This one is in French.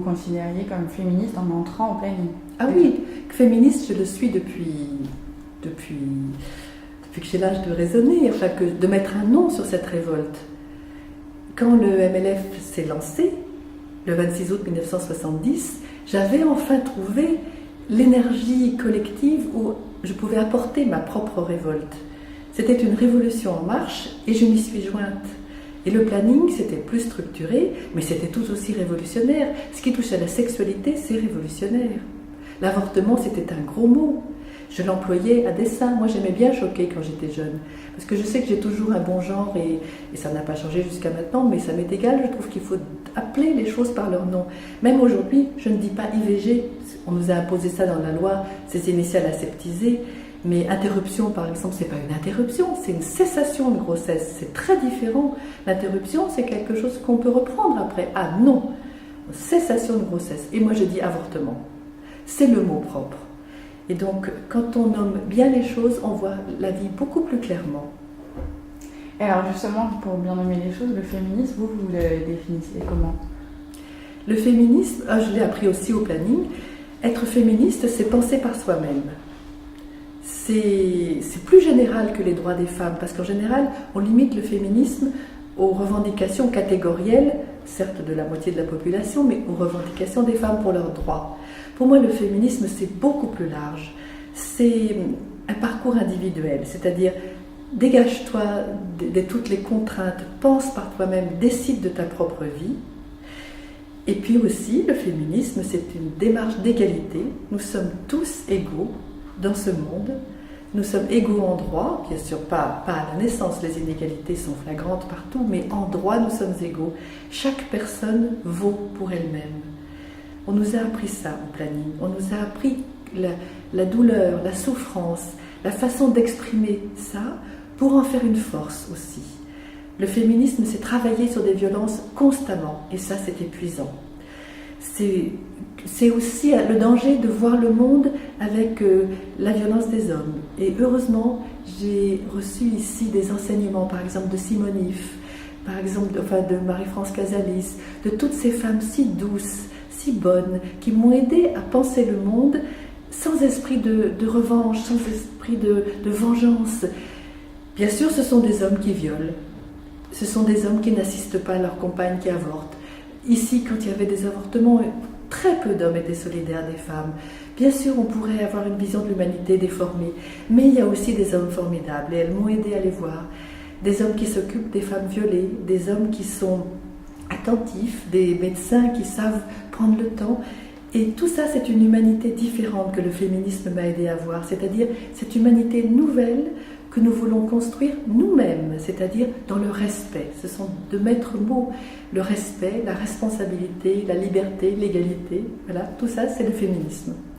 considériez comme féministe en entrant au planning. Ah oui, féministe, je le suis depuis que j'ai l'âge de raisonner, enfin de mettre un nom sur cette révolte. Quand le MLF s'est lancé, le 26 août 1970, j'avais enfin trouvé l'énergie collective où je pouvais apporter ma propre révolte. C'était une révolution en marche et je m'y suis jointe. Et le planning, c'était plus structuré, mais c'était tout aussi révolutionnaire. Ce qui touche à la sexualité, c'est révolutionnaire. L'avortement, c'était un gros mot. Je l'employais à dessein. Moi, j'aimais bien choquer quand j'étais jeune. Parce que je sais que j'ai toujours un bon genre et ça n'a pas changé jusqu'à maintenant, mais ça m'est égal. Je trouve qu'il faut appeler les choses par leur nom. Même aujourd'hui, je ne dis pas IVG. On nous a imposé ça dans la loi, ces initiales aseptisées. Mais interruption, par exemple, c'est pas une interruption, c'est une cessation de grossesse. C'est très différent. L'interruption, c'est quelque chose qu'on peut reprendre après. Ah non, cessation de grossesse. Et moi, je dis avortement. C'est le mot propre. Et donc, quand on nomme bien les choses, on voit la vie beaucoup plus clairement. Et alors justement, pour bien nommer les choses, le féminisme, vous le définissez comment? Le féminisme, je l'ai appris aussi au planning, être féministe, c'est penser par soi-même. C'est plus général que les droits des femmes, parce qu'en général, on limite le féminisme aux revendications catégorielles, certes de la moitié de la population, mais aux revendications des femmes pour leurs droits. Pour moi, le féminisme, c'est beaucoup plus large. C'est un parcours individuel, c'est-à-dire dégage-toi de toutes les contraintes, pense par toi-même, décide de ta propre vie. Et puis aussi, le féminisme, c'est une démarche d'égalité. Nous sommes tous égaux dans ce monde. Nous sommes égaux en droit, bien sûr pas à la naissance, les inégalités sont flagrantes partout, mais en droit nous sommes égaux. Chaque personne vaut pour elle-même. On nous a appris ça au planning, on nous a appris la douleur, la souffrance, la façon d'exprimer ça pour en faire une force aussi. Le féminisme, c'est travailler sur des violences constamment, et ça c'est épuisant. C'est aussi le danger de voir le monde avec la violence des hommes. Et heureusement, j'ai reçu ici des enseignements, par exemple de Simone If, par exemple de Marie-France Casalis, de toutes ces femmes si douces, si bonnes, qui m'ont aidé à penser le monde sans esprit de revanche, sans esprit de vengeance. Bien sûr, ce sont des hommes qui violent, ce sont des hommes qui n'assistent pas à leurs compagnes qui avortent. Ici, quand il y avait des avortements, très peu d'hommes étaient solidaires des femmes. Bien sûr, on pourrait avoir une vision de l'humanité déformée, mais il y a aussi des hommes formidables, et elles m'ont aidé à les voir. Des hommes qui s'occupent des femmes violées, des hommes qui sont attentifs, des médecins qui savent prendre le temps. Et tout ça, c'est une humanité différente que le féminisme m'a aidé à voir, c'est-à-dire cette humanité nouvelle que nous voulons construire nous-mêmes, c'est-à-dire dans le respect. Ce sont de maîtres mots, le respect, la responsabilité, la liberté, l'égalité. Voilà, tout ça, c'est le féminisme.